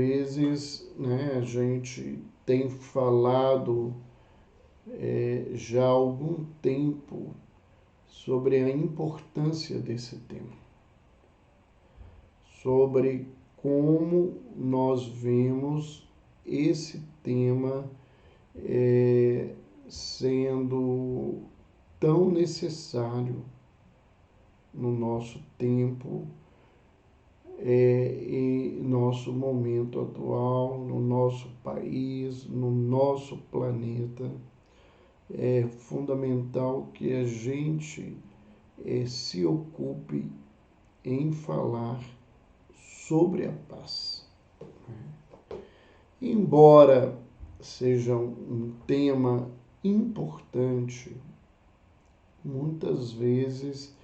vezes, né, a gente tem falado já há algum tempo sobre a importância desse tema, sobre como nós vemos esse tema sendo tão necessário no nosso tempo, em nosso momento atual, no nosso país, no nosso planeta. É fundamental que a gente se ocupe em falar sobre a paz. Embora seja um tema importante, muitas vezes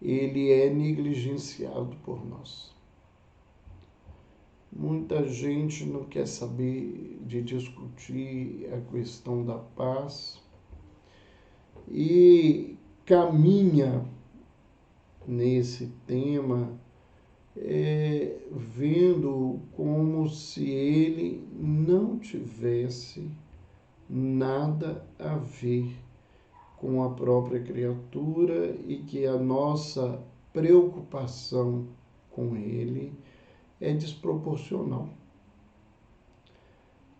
ele é negligenciado por nós. Muita gente não quer saber de discutir a questão da paz e caminha nesse tema vendo como se ele não tivesse nada a ver com a própria criatura e que a nossa preocupação com ele é desproporcional.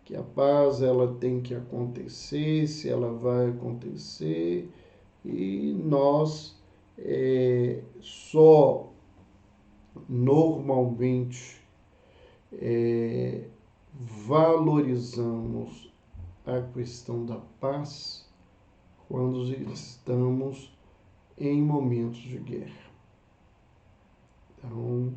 Que a paz ela tem que acontecer, se ela vai acontecer, e nós só normalmente valorizamos a questão da paz quando estamos em momentos de guerra. Então,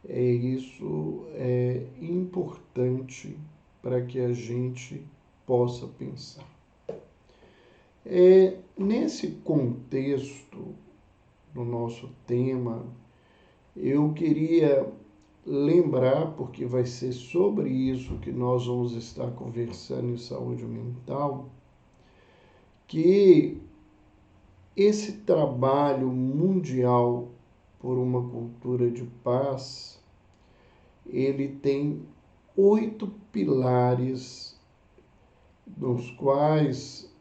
isso é importante para que a gente possa pensar. Nesse contexto do nosso tema, eu queria lembrar, porque vai ser sobre isso que nós vamos estar conversando em saúde mental, que esse trabalho mundial por uma cultura de paz, ele tem 8 pilares nos quais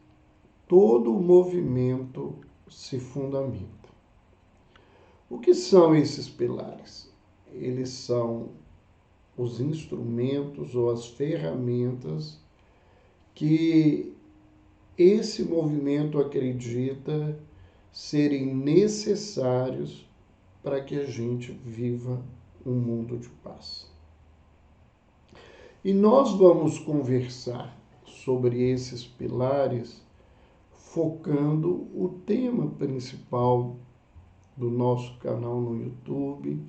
todo o movimento se fundamenta. O que são esses pilares? Eles são os instrumentos ou as ferramentas que esse movimento acredita serem necessários para que a gente viva um mundo de paz. E nós vamos conversar sobre esses pilares focando o tema principal do nosso canal no YouTube,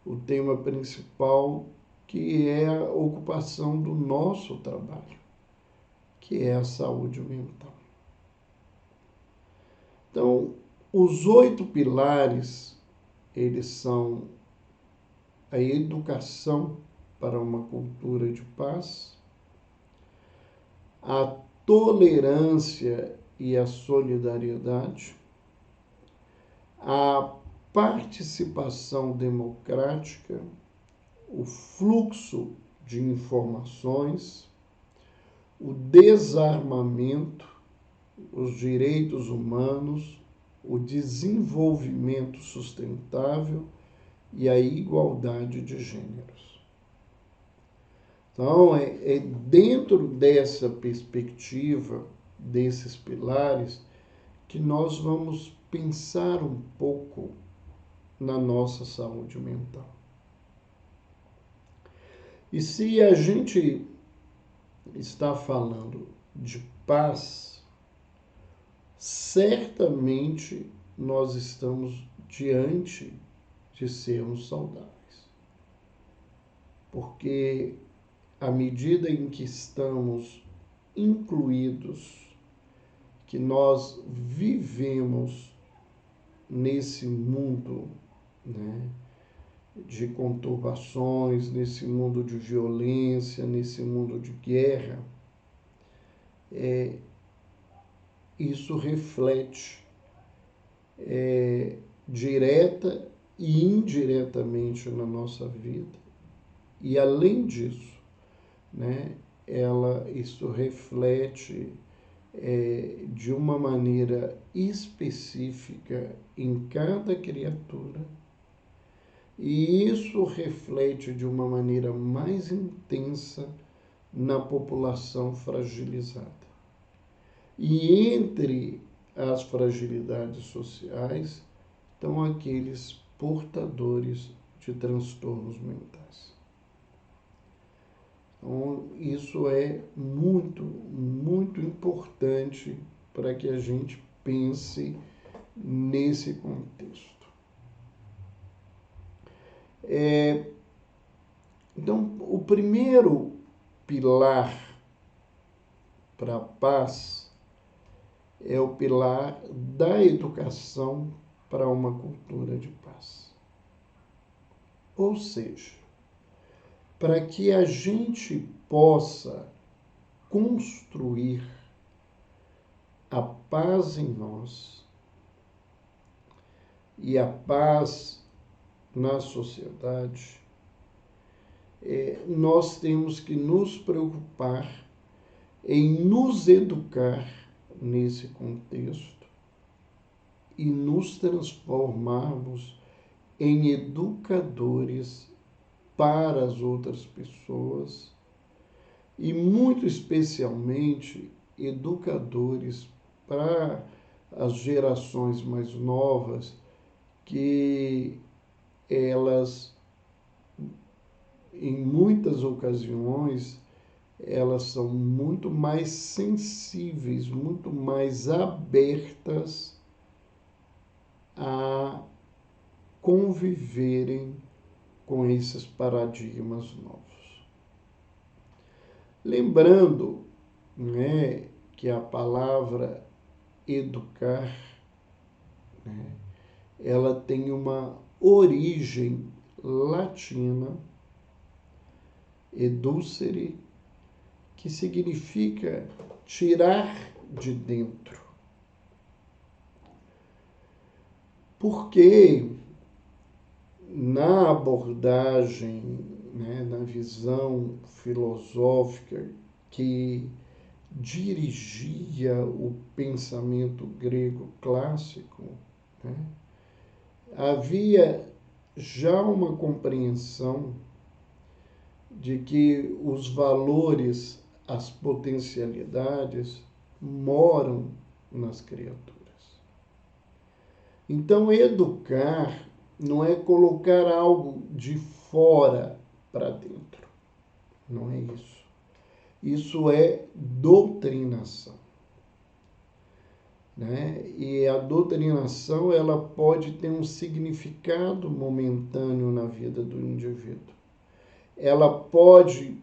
o tema principal que é a ocupação do nosso trabalho, que é a saúde mental. Então, os 8 pilares, eles são a educação para uma cultura de paz, a tolerância e a solidariedade, a participação democrática, o fluxo de informações, o desarmamento, os direitos humanos, o desenvolvimento sustentável e a igualdade de gêneros. Então, é dentro dessa perspectiva, desses pilares, que nós vamos pensar um pouco na nossa saúde mental. E se a gente está falando de paz, certamente nós estamos diante de sermos saudáveis. Porque à medida em que estamos incluídos, que nós vivemos nesse mundo, né, de conturbações, nesse mundo de violência, nesse mundo de guerra, isso reflete direta e indiretamente na nossa vida. E além disso, né, isso reflete de uma maneira específica em cada criatura, e isso reflete de uma maneira mais intensa na população fragilizada. E entre as fragilidades sociais estão aqueles portadores de transtornos mentais. Então, isso é muito, muito importante para que a gente pense nesse contexto. Então, o primeiro pilar para a paz é o pilar da educação para uma cultura de paz. Ou seja, para que a gente possa construir a paz em nós e a paz na sociedade, nós temos que nos preocupar em nos educar nesse contexto e nos transformarmos em educadores para as outras pessoas e, muito especialmente, educadores para as gerações mais novas, que elas, em muitas ocasiões, elas são muito mais sensíveis, muito mais abertas a conviverem com esses paradigmas novos. Lembrando, né, que a palavra educar, né, ela tem uma origem latina, educere, que significa tirar de dentro. Porque na abordagem, né, na visão filosófica que dirigia o pensamento grego clássico, né, havia já uma compreensão de que os valores, as potencialidades moram nas criaturas. Então, educar não é colocar algo de fora para dentro. Não é isso. Isso é doutrinação. Né? E a doutrinação, ela pode ter um significado momentâneo na vida do indivíduo. Ela pode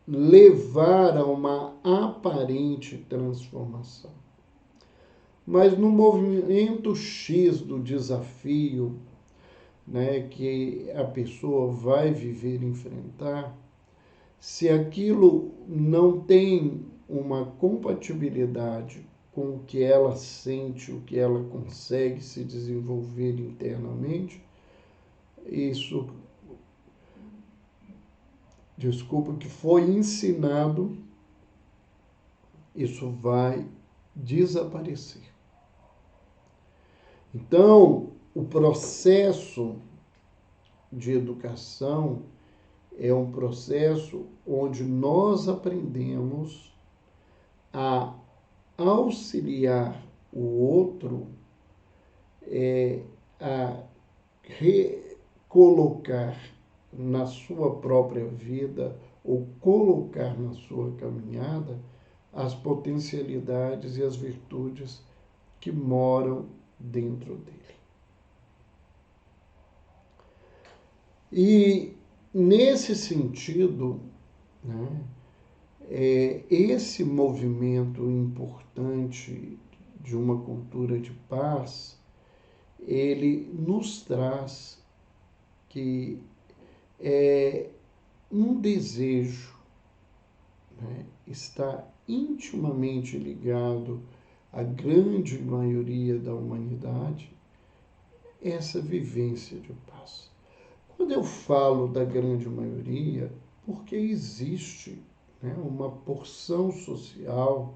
levar a uma aparente transformação. Mas no movimento X do desafio, né, que a pessoa vai viver e enfrentar, se aquilo não tem uma compatibilidade com o que ela sente, o que ela consegue se desenvolver internamente, isso, que foi ensinado, isso vai desaparecer. Então, o processo de educação é um processo onde nós aprendemos a auxiliar o outro a recolocar na sua própria vida ou colocar na sua caminhada as potencialidades e as virtudes que moram dentro dele. E, nesse sentido, né, esse movimento importante de uma cultura de paz, ele nos traz que é um desejo, né, está intimamente ligado à grande maioria da humanidade, essa vivência de paz. Quando eu falo da grande maioria, porque existe, né? Uma porção social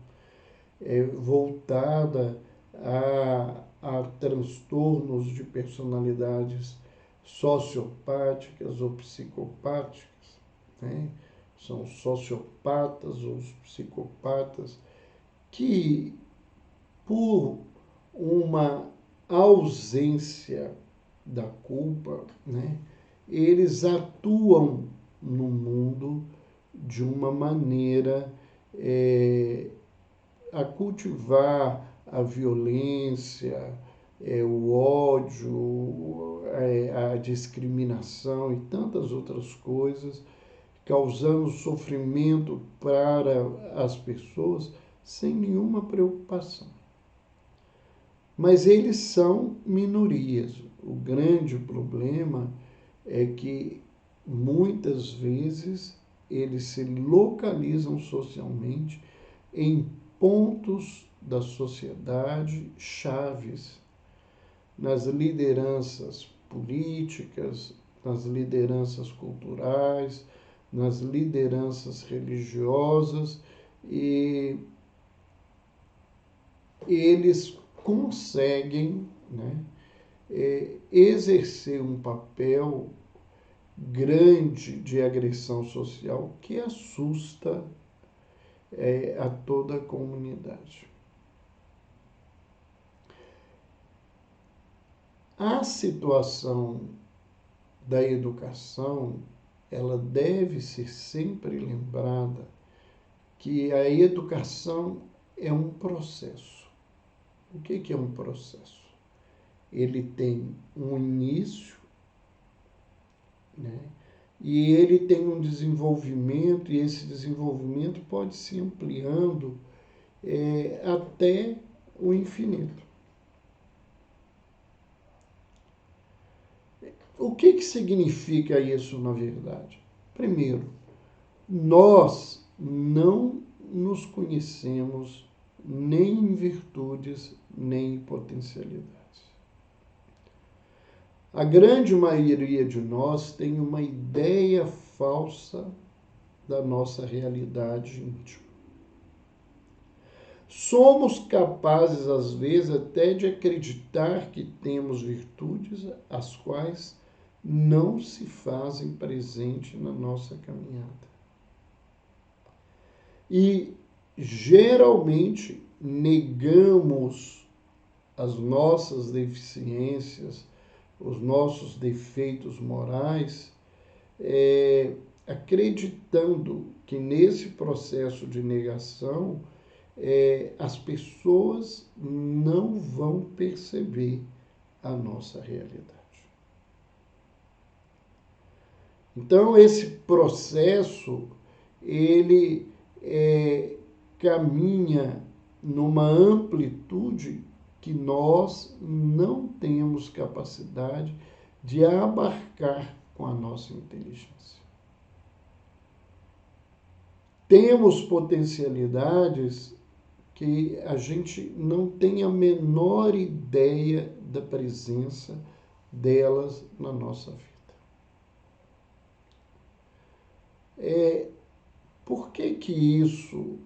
voltada a transtornos de personalidades sociopáticas ou psicopáticas, né? São sociopatas ou psicopatas que, por uma ausência da culpa, né, eles atuam no mundo de uma maneira a cultivar a violência, o ódio, a discriminação e tantas outras coisas, causando sofrimento para as pessoas sem nenhuma preocupação. Mas eles são minorias. O grande problema é que muitas vezes eles se localizam socialmente em pontos da sociedade chaves, nas lideranças políticas, nas lideranças culturais, nas lideranças religiosas, e eles conseguem, né, exercer um papel grande de agressão social que assusta a toda a comunidade. A situação da educação, ela deve ser sempre lembrada que a educação é um processo. O que é um processo? Ele tem um início, né? E ele tem um desenvolvimento, e esse desenvolvimento pode se ampliando até o infinito. O que significa isso, na verdade? Primeiro, nós não nos conhecemos nem em virtudes, nem em potencialidades. A grande maioria de nós tem uma ideia falsa da nossa realidade íntima. Somos capazes, às vezes, até de acreditar que temos virtudes as quais não se fazem presente na nossa caminhada. E, geralmente, negamos as nossas deficiências, os nossos defeitos morais, acreditando que nesse processo de negação as pessoas não vão perceber a nossa realidade. Então, esse processo, ele caminha numa amplitude que nós não temos capacidade de abarcar com a nossa inteligência. Temos potencialidades que a gente não tem a menor ideia da presença delas na nossa vida. Por que isso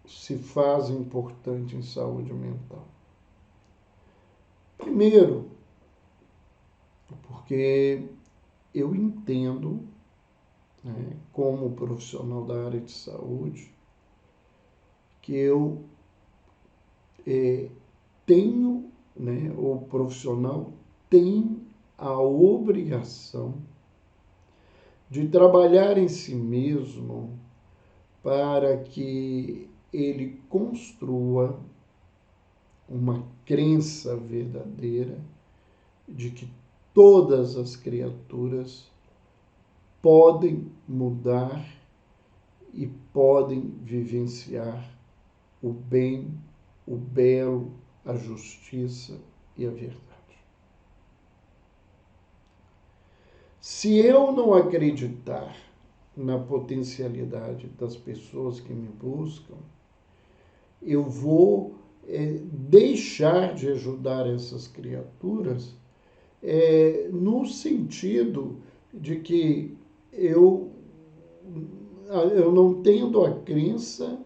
se faz importante em saúde mental? Primeiro, porque eu entendo, né, como profissional da área de saúde, que eu tenho, né, o profissional tem a obrigação de trabalhar em si mesmo para que ele construa uma crença verdadeira de que todas as criaturas podem mudar e podem vivenciar o bem, o belo, a justiça e a verdade. Se eu não acreditar na potencialidade das pessoas que me buscam, eu vou deixar de ajudar essas criaturas no sentido de que eu eu não tendo a crença,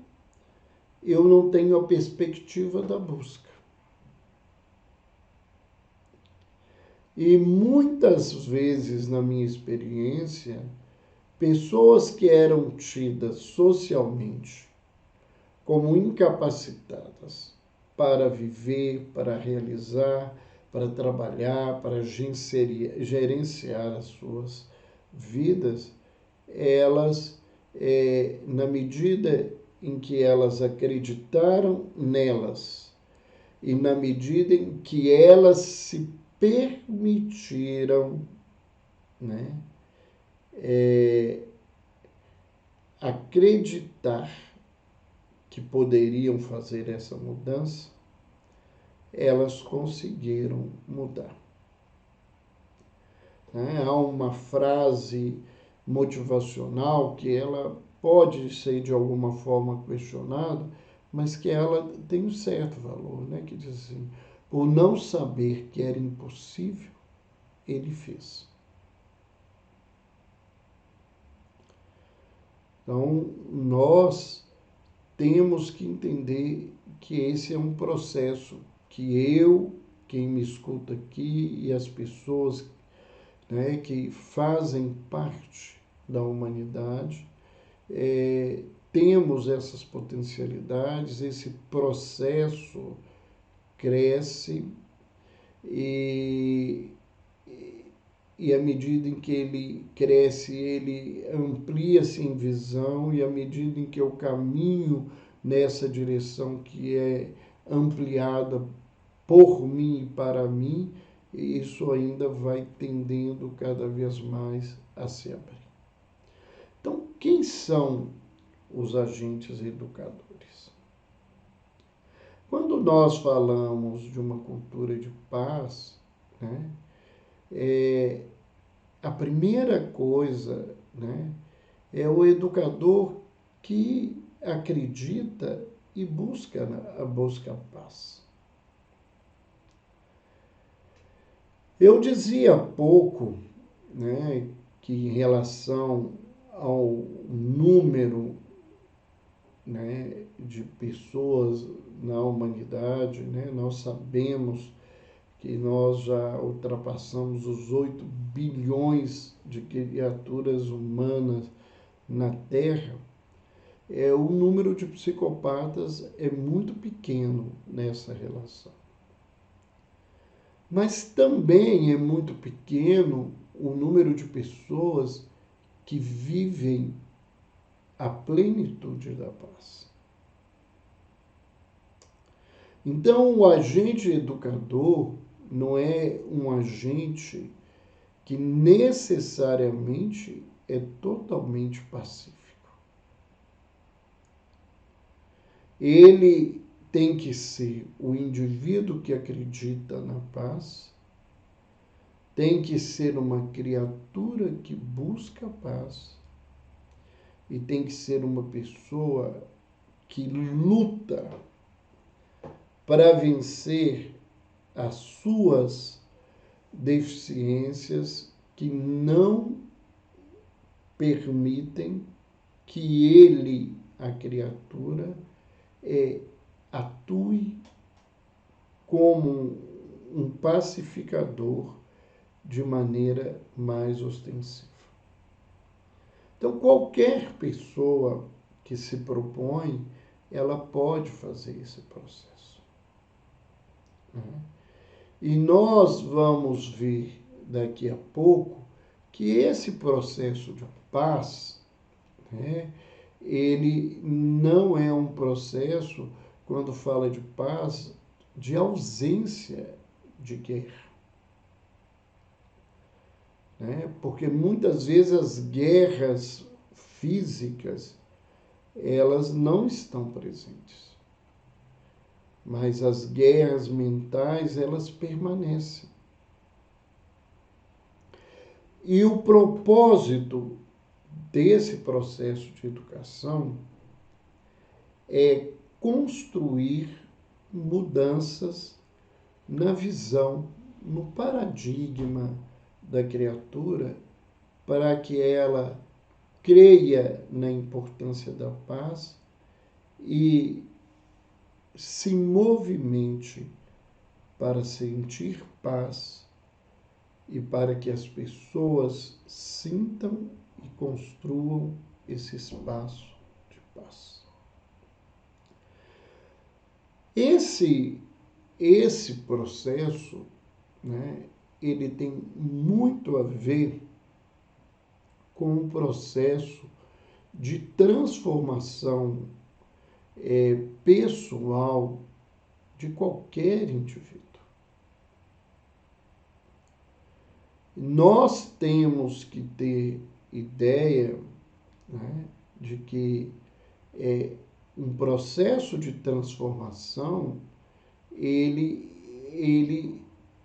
eu não tenho a perspectiva da busca. E muitas vezes, na minha experiência, pessoas que eram tidas socialmente como incapacitadas para viver, para realizar, para trabalhar, para gerenciar as suas vidas, elas, na medida em que elas acreditaram nelas e na medida em que elas se permitiram, né, acreditar que poderiam fazer essa mudança, elas conseguiram mudar. Há uma frase motivacional que ela pode ser de alguma forma questionada, mas que ela tem um certo valor, né? Que diz assim: por não saber que era impossível, ele fez. Então, nós temos que entender que esse é um processo que eu, quem me escuta aqui e as pessoas, né, que fazem parte da humanidade, temos essas potencialidades, esse processo cresce e, e à medida em que ele cresce, ele amplia-se em visão, e à medida em que eu caminho nessa direção que é ampliada por mim e para mim, isso ainda vai tendendo cada vez mais a se abrir. Então, quem são os agentes educadores? Quando nós falamos de uma cultura de paz, né, a primeira coisa, né, é o educador que acredita e busca a paz. Eu dizia há pouco, né, que em relação ao número, né, de pessoas na humanidade, né, nós sabemos que nós já ultrapassamos os 8 bilhões de criaturas humanas na Terra. O número de psicopatas é muito pequeno nessa relação. Mas também é muito pequeno o número de pessoas que vivem a plenitude da paz. Então, o agente educador não é um agente que necessariamente é totalmente pacífico. Ele tem que ser o indivíduo que acredita na paz, tem que ser uma criatura que busca a paz e tem que ser uma pessoa que luta para vencer as suas deficiências que não permitem que ele, a criatura, atue como um pacificador de maneira mais ostensiva. Então, qualquer pessoa que se propõe, ela pode fazer esse processo. E nós vamos ver daqui a pouco que esse processo de paz, né, ele não é um processo, quando fala de paz, de ausência de guerra. Né? Porque muitas vezes as guerras físicas, elas não estão presentes. Mas as guerras mentais, elas permanecem. E o propósito desse processo de educação é construir mudanças na visão, no paradigma da criatura, para que ela creia na importância da paz e se movimente para sentir paz e para que as pessoas sintam e construam esse espaço de paz. Esse processo, né, ele tem muito a ver com o processo de transformação pessoal de qualquer indivíduo. Nós temos que ter ideia, né, de que um processo de transformação ele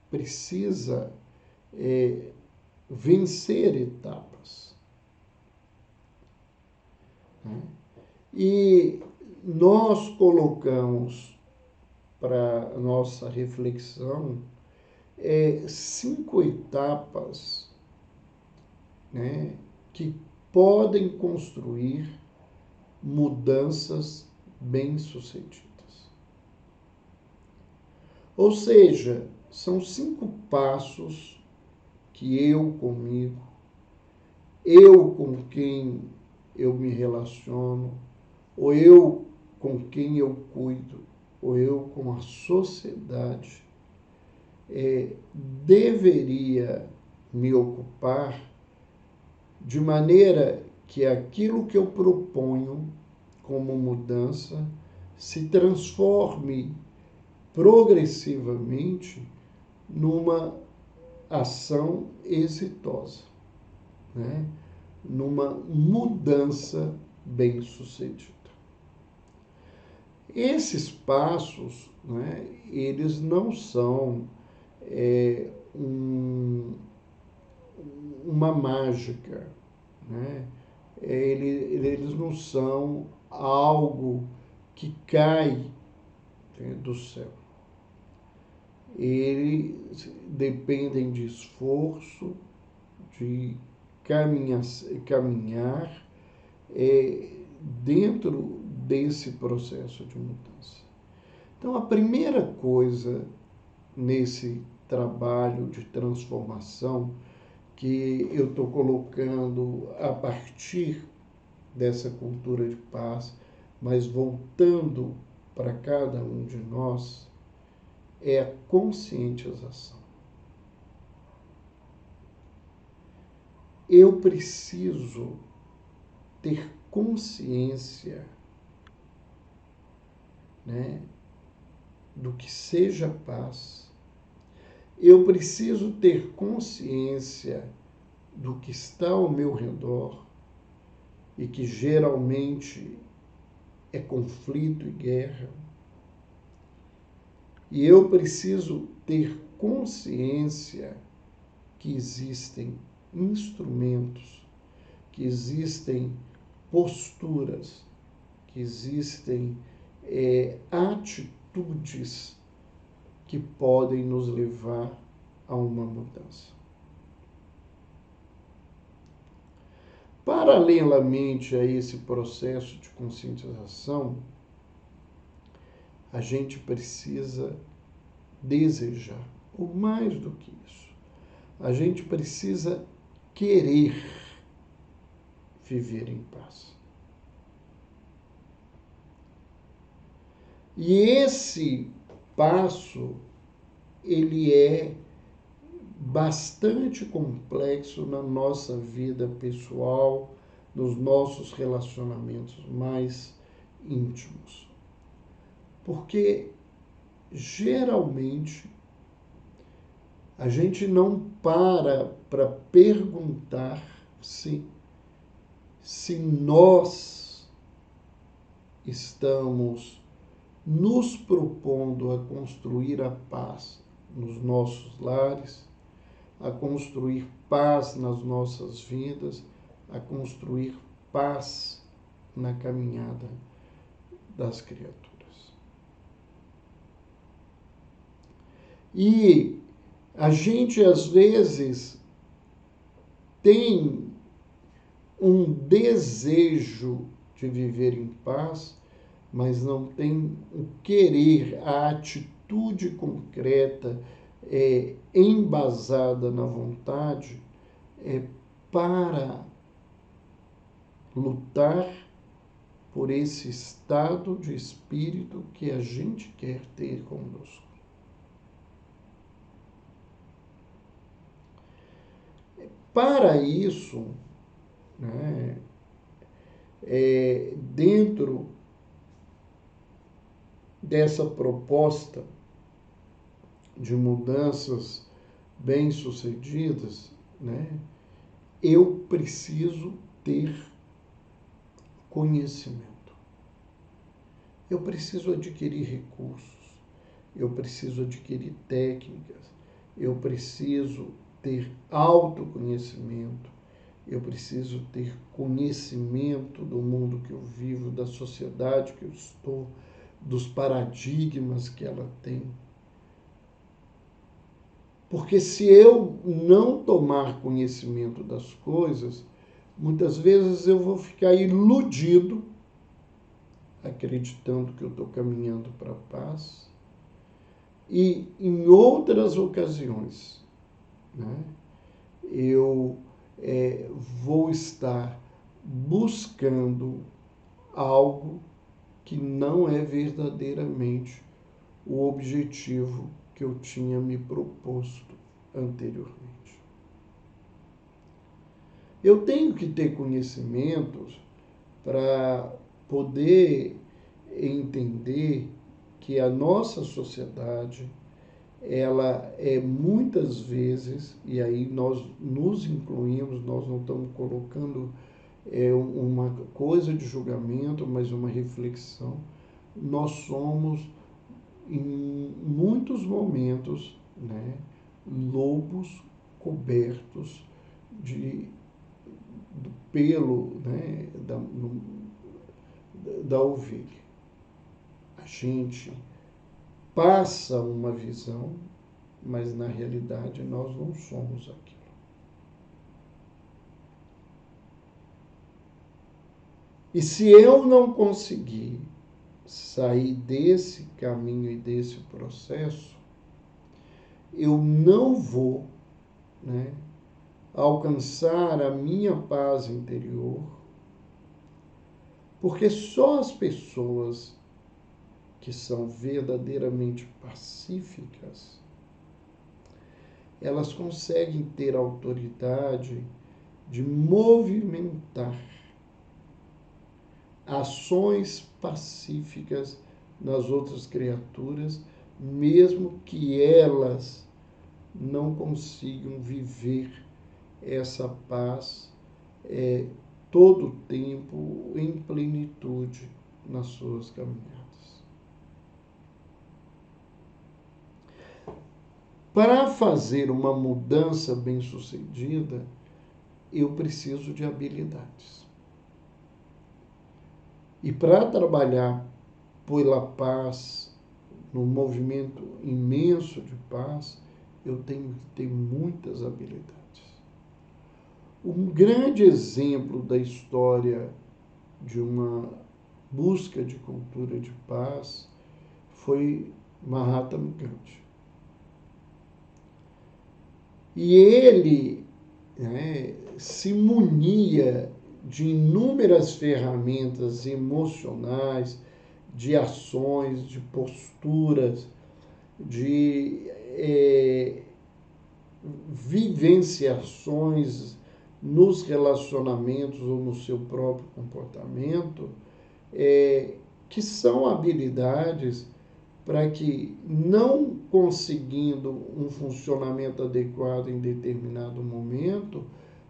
precisa vencer etapas. Né? E nós colocamos para a nossa reflexão 5 etapas, né, que podem construir mudanças bem-sucedidas. Ou seja, são 5 passos que eu comigo, eu com quem eu me relaciono, ou eu com quem eu cuido, ou eu com a sociedade, deveria me ocupar de maneira que aquilo que eu proponho como mudança se transforme progressivamente numa ação exitosa, né? Numa mudança bem-sucedida. Esses passos, né, eles não são uma mágica, né? Eles não são algo que cai, né, do céu. Eles dependem de esforço, de caminhar dentro desse processo de mudança. Então, a primeira coisa nesse trabalho de transformação que eu estou colocando a partir dessa cultura de paz, mas voltando para cada um de nós, é a conscientização. Eu preciso ter consciência, né, do que seja paz. Eu preciso ter consciência do que está ao meu redor e que geralmente é conflito e guerra. E eu preciso ter consciência que existem instrumentos, que existem posturas, que existem atitudes que podem nos levar a uma mudança. Paralelamente a esse processo de conscientização, a gente precisa desejar, ou mais do que isso, a gente precisa querer viver em paz. E esse passo, ele é bastante complexo na nossa vida pessoal, nos nossos relacionamentos mais íntimos. Porque geralmente a gente não para perguntar se nós estamos nos propondo a construir a paz nos nossos lares, a construir paz nas nossas vidas, a construir paz na caminhada das criaturas. E a gente, às vezes, tem um desejo de viver em paz, mas não tem o querer, a atitude concreta, embasada na vontade, para lutar por esse estado de espírito que a gente quer ter conosco. Para isso, né, dentro dessa proposta de mudanças bem-sucedidas, né, eu preciso ter conhecimento. Eu preciso adquirir recursos, eu preciso adquirir técnicas, eu preciso ter autoconhecimento, eu preciso ter conhecimento do mundo que eu vivo, da sociedade que eu estou, dos paradigmas que ela tem. Porque se eu não tomar conhecimento das coisas, muitas vezes eu vou ficar iludido, acreditando que eu estou caminhando para a paz, e em outras ocasiões, né, eu vou estar buscando algo que não é verdadeiramente o objetivo que eu tinha me proposto anteriormente. Eu tenho que ter conhecimentos para poder entender que a nossa sociedade, ela é muitas vezes, e aí nós nos incluímos, nós não estamos colocando uma coisa de julgamento, mas uma reflexão. Nós somos, em muitos momentos, né, lobos cobertos do pelo, né, da ovelha. A gente passa uma visão, mas na realidade nós não somos aquilo. E se eu não conseguir sair desse caminho e desse processo, eu não vou, né, alcançar a minha paz interior, porque só as pessoas que são verdadeiramente pacíficas, elas conseguem ter autoridade de movimentar ações pacíficas nas outras criaturas, mesmo que elas não consigam viver essa paz todo o tempo em plenitude nas suas caminhadas. Para fazer uma mudança bem-sucedida, eu preciso de habilidades. E para trabalhar pela paz, no movimento imenso de paz, eu tenho que ter muitas habilidades. Um grande exemplo da história de uma busca de cultura de paz foi Mahatma Gandhi. E ele, né, se munia de inúmeras ferramentas emocionais, de ações, de posturas, de vivenciações nos relacionamentos ou no seu próprio comportamento, que são habilidades para que, não conseguindo um funcionamento adequado em determinado momento,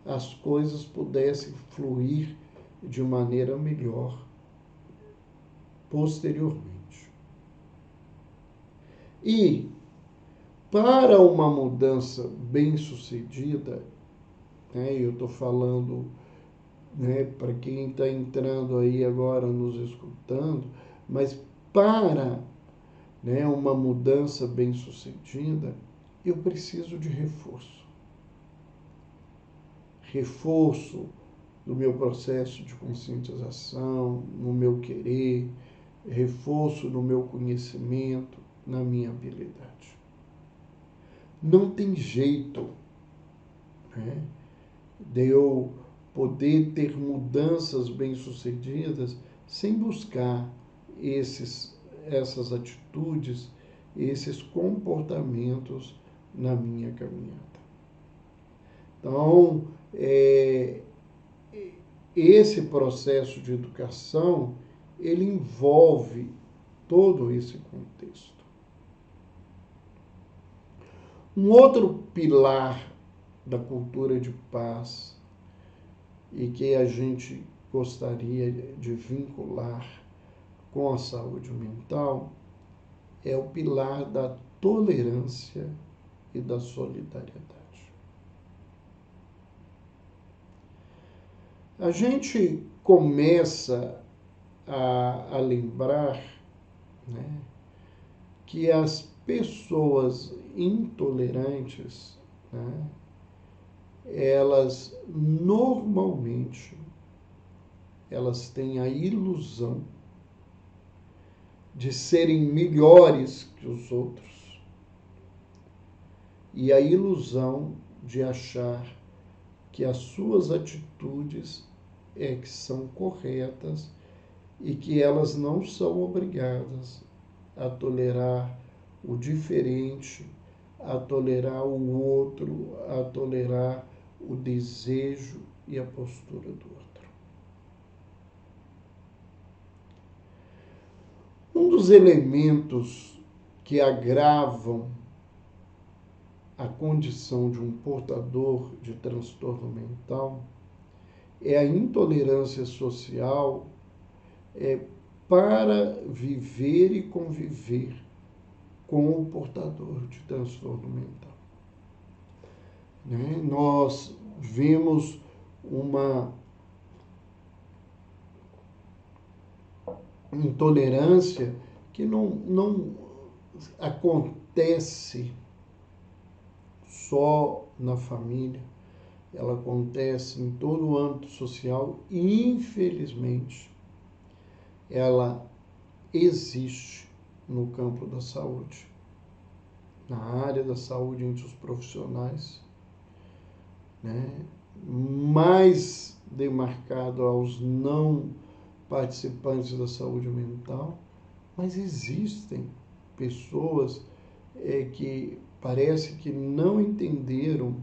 as coisas pudessem fluir de maneira melhor posteriormente. E, para uma mudança bem-sucedida, né, eu estou falando, né, para quem está entrando aí agora nos escutando, mas para, né, uma mudança bem-sucedida, eu preciso de reforço. Reforço do meu processo de conscientização, no meu querer, reforço no meu conhecimento, na minha habilidade. Não tem jeito, né, de eu poder ter mudanças bem-sucedidas sem buscar essas atitudes, esses comportamentos na minha caminhada. Então, esse processo de educação, ele envolve todo esse contexto. Um outro pilar da cultura de paz e que a gente gostaria de vincular com a saúde mental é o pilar da tolerância e da solidariedade. A gente começa a lembrar, né, que as pessoas intolerantes, né, elas normalmente elas têm a ilusão de serem melhores que os outros e a ilusão de achar que as suas atitudes é que são corretas e que elas não são obrigadas a tolerar o diferente, a tolerar o outro, a tolerar o desejo e a postura do outro. Um dos elementos que agravam a condição de um portador de transtorno mental é a intolerância social para viver e conviver com o portador de transtorno mental. Né? Nós vemos uma intolerância que não acontece só na família, ela acontece em todo o âmbito social e, infelizmente, ela existe no campo da saúde, na área da saúde entre os profissionais, né? Mais demarcado aos não participantes da saúde mental, mas existem pessoas que parece que não entenderam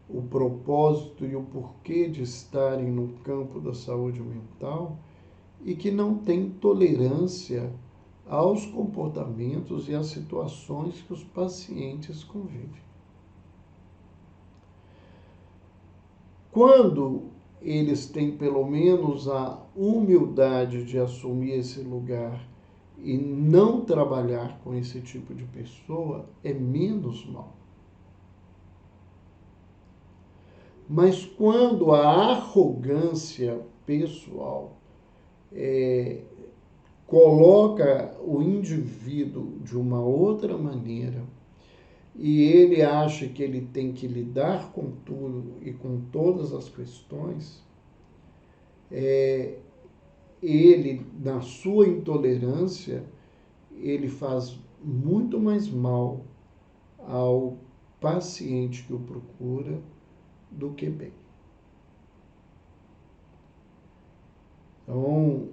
o propósito e o porquê de estarem no campo da saúde mental e que não têm tolerância aos comportamentos e às situações que os pacientes convivem. Quando eles têm pelo menos a humildade de assumir esse lugar e não trabalhar com esse tipo de pessoa, é menos mal. Mas quando a arrogância pessoal coloca o indivíduo de uma outra maneira e ele acha que ele tem que lidar com tudo e com todas as questões, ele, na sua intolerância, ele faz muito mais mal ao paciente que o procura do que bem. Então,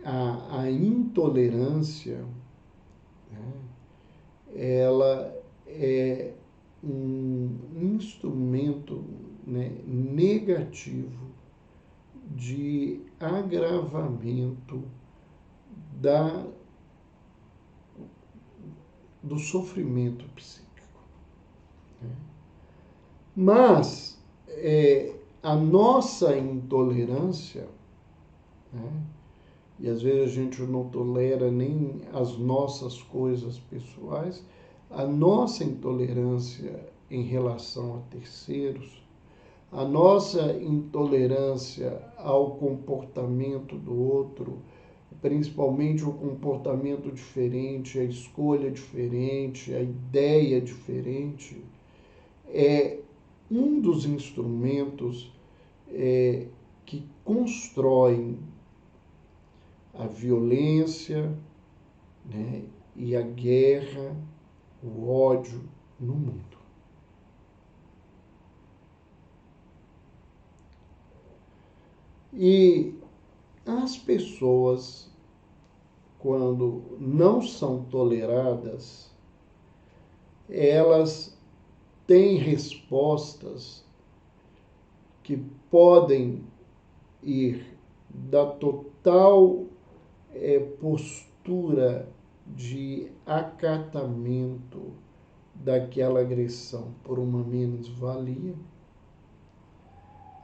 a intolerância, né, ela é um instrumento, né, negativo de agravamento do sofrimento psíquico. Né? Mas a nossa intolerância, né, e às vezes a gente não tolera nem as nossas coisas pessoais, a nossa intolerância em relação a terceiros, a nossa intolerância ao comportamento do outro, principalmente o comportamento diferente, a escolha diferente, a ideia diferente, é um dos instrumentos que constroem a violência, né, e a guerra, o ódio no mundo. E as pessoas, quando não são toleradas, elas têm respostas que podem ir da total postura de acatamento daquela agressão por uma menos-valia,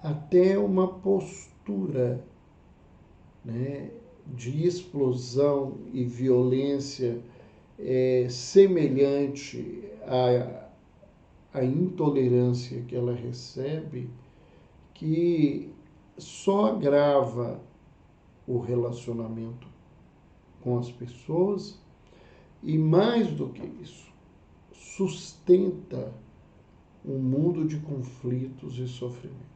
até uma postura, né, de explosão e violência semelhante à intolerância que ela recebe, que só agrava o relacionamento com as pessoas e, mais do que isso, sustenta um mundo de conflitos e sofrimentos.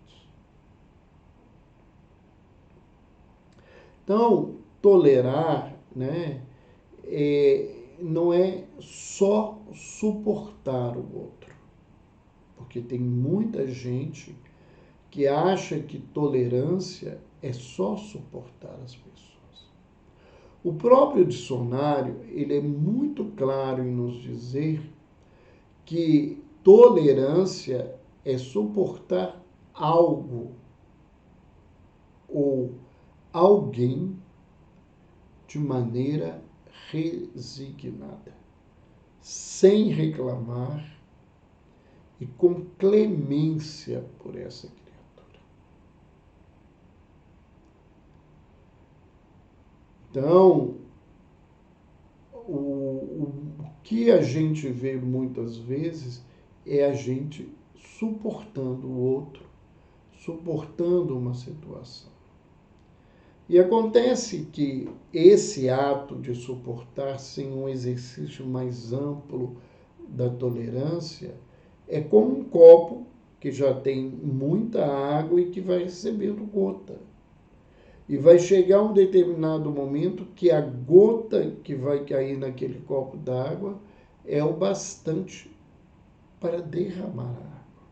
Então, tolerar, né, não é só suportar o outro, porque tem muita gente que acha que tolerância é só suportar as pessoas. O próprio dicionário, ele é muito claro em nos dizer que tolerância é suportar algo ou alguém de maneira resignada, sem reclamar e com clemência por essa criatura. Então, o que a gente vê muitas vezes é a gente suportando o outro, suportando uma situação. E acontece que esse ato de suportar sem um exercício mais amplo da tolerância é como um copo que já tem muita água e que vai recebendo gota. E vai chegar um determinado momento que a gota que vai cair naquele copo d'água é o bastante para derramar a água.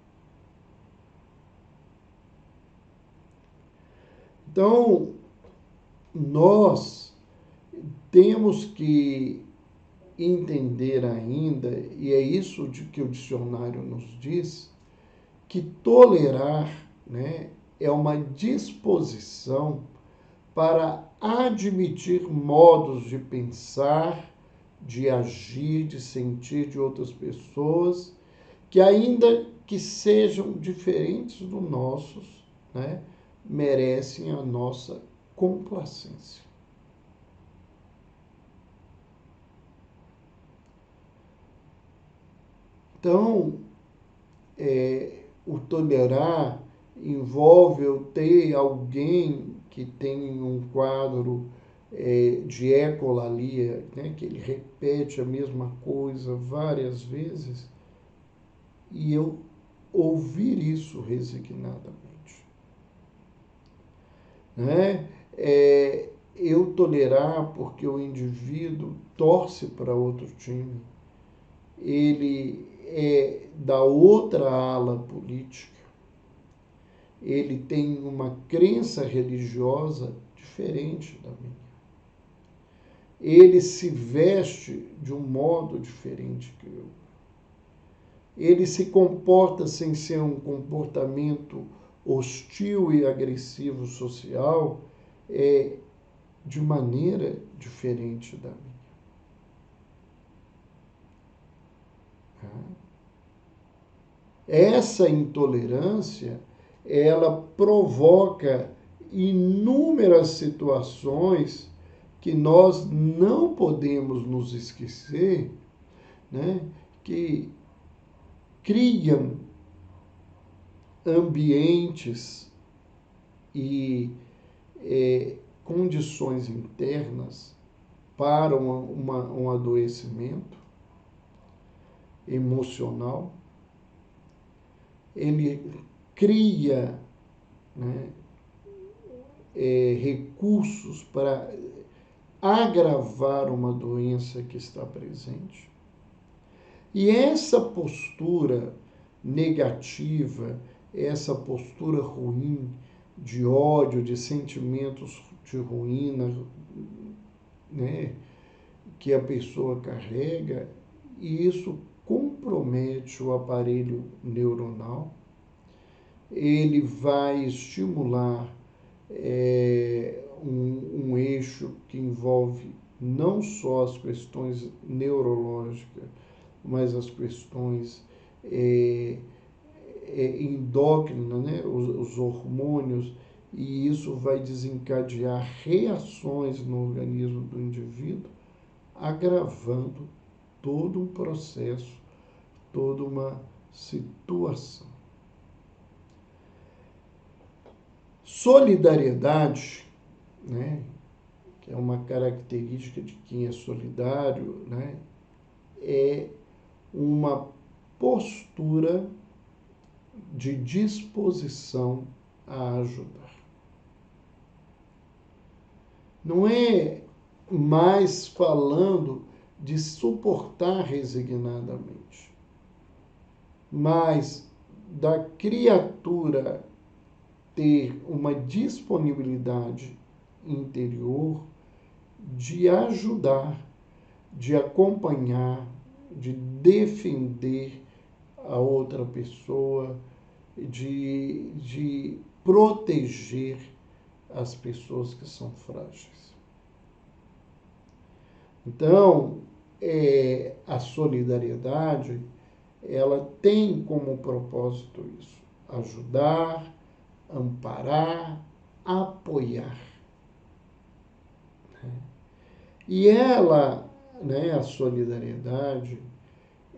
Então, nós temos que entender ainda, e é isso de que o dicionário nos diz, que tolerar, né, é uma disposição para admitir modos de pensar, de agir, de sentir de outras pessoas, que ainda que sejam diferentes dos nossos, né, merecem a nossa complacência. Então, o tolerar envolve eu ter alguém que tem um quadro de ecolalia, né, que ele repete a mesma coisa várias vezes, e eu ouvir isso resignadamente. Né? Eu tolerar porque o indivíduo torce para outro time, ele é da outra ala política, ele tem uma crença religiosa diferente da minha. Ele se veste de um modo diferente que eu. Ele se comporta sem ser um comportamento hostil e agressivo social, de maneira diferente da minha. Essa intolerância, ela provoca inúmeras situações que nós não podemos nos esquecer, né, que criam ambientes e condições internas para um adoecimento emocional. Ele cria né, recursos para agravar uma doença que está presente. E essa postura negativa, essa postura ruim, de ódio, de sentimentos de ruína, né, que a pessoa carrega, e isso compromete o aparelho neuronal, ele vai estimular um eixo que envolve não só as questões neurológicas, mas as questões endócrinas, né? Os hormônios, e isso vai desencadear reações no organismo do indivíduo, agravando todo um processo, toda uma situação. Solidariedade, né, que é uma característica de quem é solidário, né, é uma postura de disposição a ajudar. Não é mais falando de suportar resignadamente, mas da criatura ter uma disponibilidade interior de ajudar, de acompanhar, de defender a outra pessoa, de proteger as pessoas que são frágeis. Então, a solidariedade, ela tem como propósito isso: ajudar, amparar, apoiar. E ela, né, a solidariedade,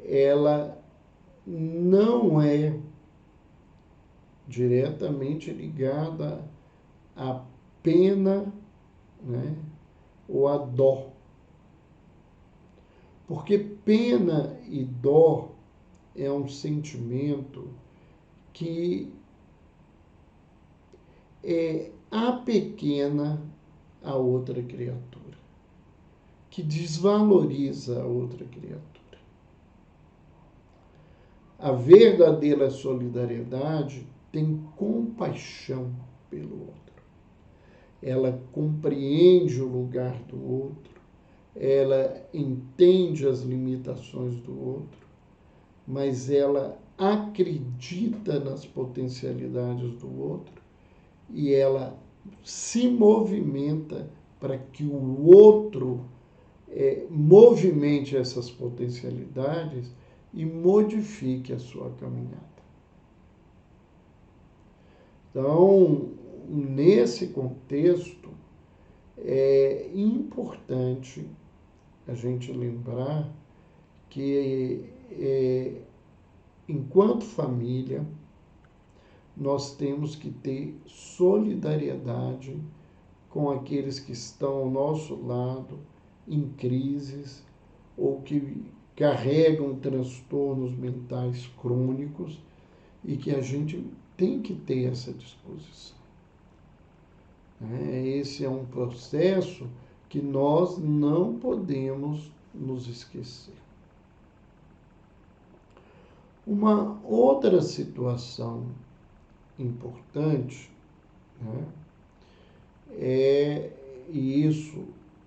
ela não é diretamente ligada à pena, né, ou à dó. Porque pena e dó é um sentimento que apequena a outra criatura, que desvaloriza a outra criatura. A verdadeira solidariedade tem compaixão pelo outro. Ela compreende o lugar do outro, ela entende as limitações do outro, mas ela acredita nas potencialidades do outro e ela se movimenta para que o outro movimente essas potencialidades e modifique a sua caminhada. Então, nesse contexto, é importante a gente lembrar que, enquanto família, nós temos que ter solidariedade com aqueles que estão ao nosso lado em crises ou que carregam transtornos mentais crônicos e que a gente tem que ter essa disposição. Esse é um processo que nós não podemos nos esquecer. Uma outra situação importante, né, e isso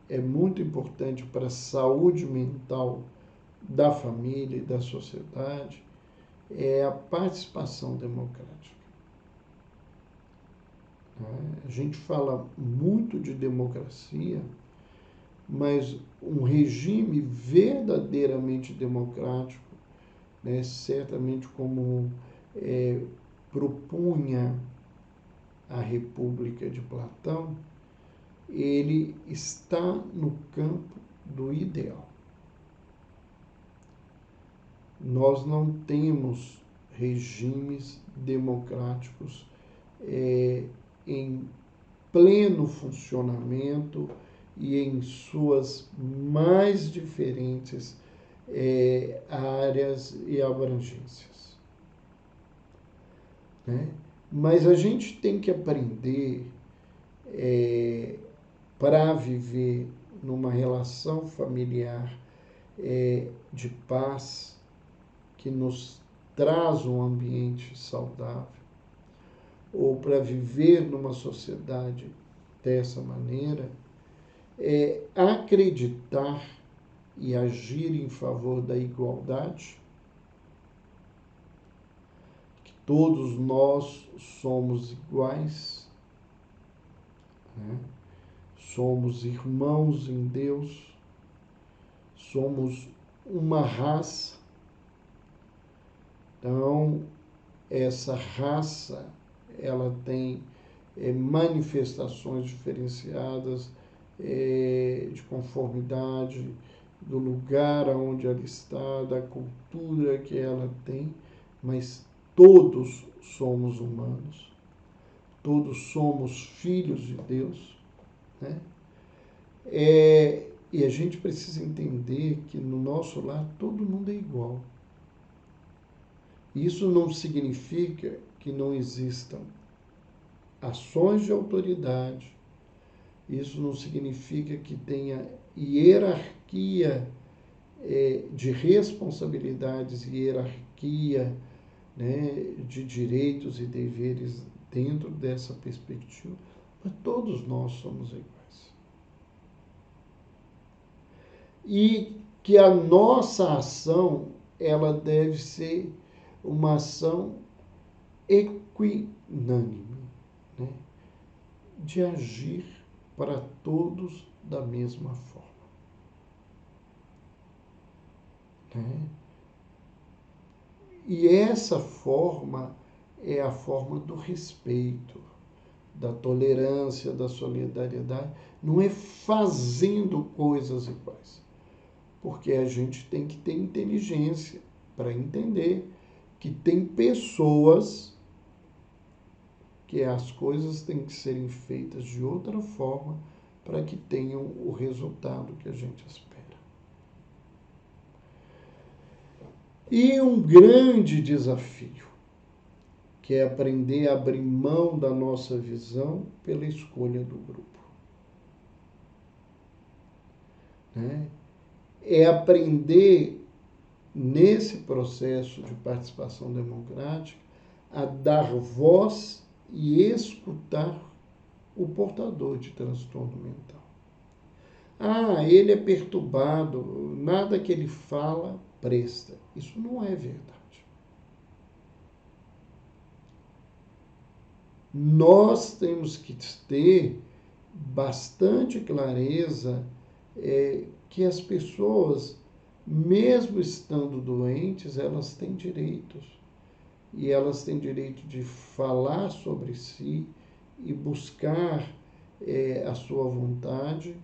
é muito importante para a saúde mental da família e da sociedade, é a participação democrática. A gente fala muito de democracia, mas um regime verdadeiramente democrático, né, certamente como propunha a República de Platão, ele está no campo do ideal. Nós não temos regimes democráticos em pleno funcionamento e em suas mais diferentes áreas e abrangências. Né? Mas a gente tem que aprender para viver numa relação familiar de paz, que nos traz um ambiente saudável, ou para viver numa sociedade dessa maneira, acreditar e agir em favor da igualdade, que todos nós somos iguais, né? Somos irmãos em Deus, somos uma raça. Então, essa raça, ela tem manifestações diferenciadas de conformidade do lugar onde ela está, da cultura que ela tem, mas todos somos humanos, todos somos filhos de Deus, né? E a gente precisa entender que no nosso lar todo mundo é igual. Isso não significa que não existam ações de autoridade, isso não significa que tenha hierarquia de responsabilidades e hierarquia, né, de direitos e deveres dentro dessa perspectiva, mas todos nós somos iguais. E que a nossa ação, ela deve ser uma ação equinânime, né? De agir para todos da mesma forma, né? E essa forma é a forma do respeito, da tolerância, da solidariedade. Não é fazendo coisas iguais, porque a gente tem que ter inteligência para entender que tem pessoas que as coisas têm que serem feitas de outra forma para que tenham o resultado que a gente espera. E um grande desafio, que é aprender a abrir mão da nossa visão pela escolha do grupo, né? É aprender, nesse processo de participação democrática, a dar voz e escutar o portador de transtorno mental. Ah, ele é perturbado, nada que ele fala presta. Isso não é verdade. Nós temos que ter bastante clareza que as pessoas, mesmo estando doentes, elas têm direitos. E elas têm direito de falar sobre si e buscar a sua vontade,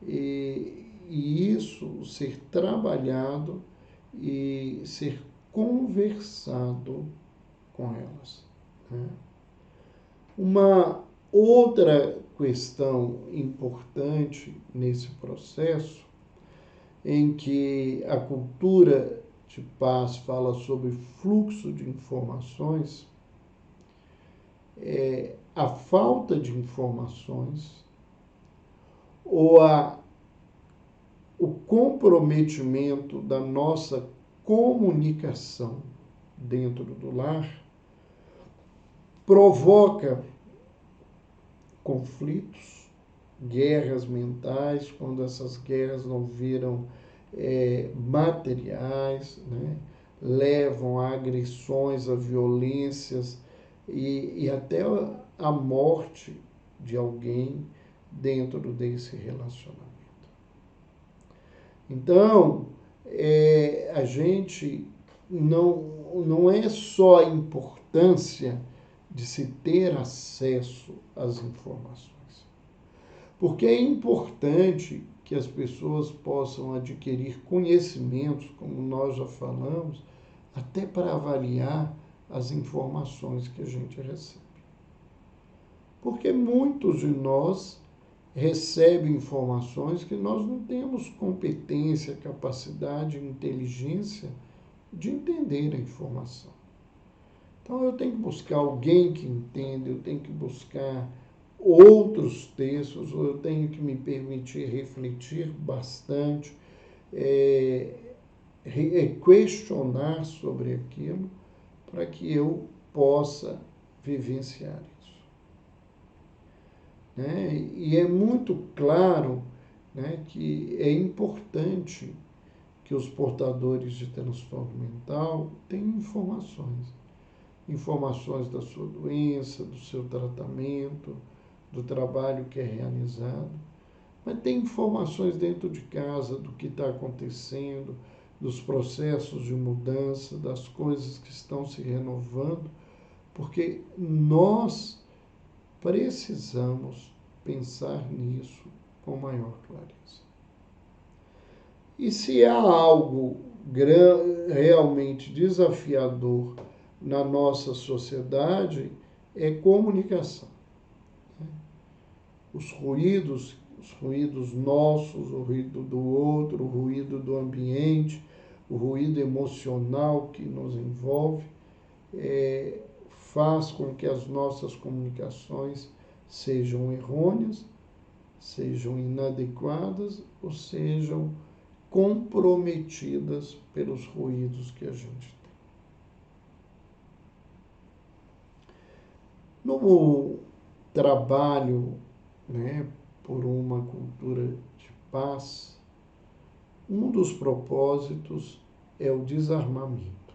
e isso ser trabalhado e ser conversado com elas, né? Uma outra questão importante nesse processo, em que a cultura de paz fala sobre fluxo de informações, é a falta de informações ou o comprometimento da nossa comunicação dentro do lar provoca conflitos, guerras mentais, quando essas guerras não viram materiais, né? Levam a agressões, a violências e até a morte de alguém dentro desse relacionamento. Então, a gente não é só a importância de se ter acesso às informações, porque é importante que as pessoas possam adquirir conhecimentos, como nós já falamos, até para avaliar as informações que a gente recebe. Porque muitos de nós recebem informações que nós não temos competência, capacidade, inteligência de entender a informação. Então eu tenho que buscar alguém que entenda, eu tenho que buscar outros textos, eu tenho que me permitir refletir bastante, questionar sobre aquilo, para que eu possa vivenciar isso. Né? E é muito claro, né, que é importante que os portadores de transtorno mental tenham informações da sua doença, do seu tratamento, do trabalho que é realizado, mas tem informações dentro de casa do que está acontecendo, dos processos de mudança, das coisas que estão se renovando, porque nós precisamos pensar nisso com maior clareza. E se há algo realmente desafiador na nossa sociedade, é comunicação. Os ruídos nossos, o ruído do outro, o ruído do ambiente, o ruído emocional que nos envolve, faz com que as nossas comunicações sejam errôneas, sejam inadequadas ou sejam comprometidas pelos ruídos que a gente tem. No trabalho, né, por uma cultura de paz, um dos propósitos é o desarmamento.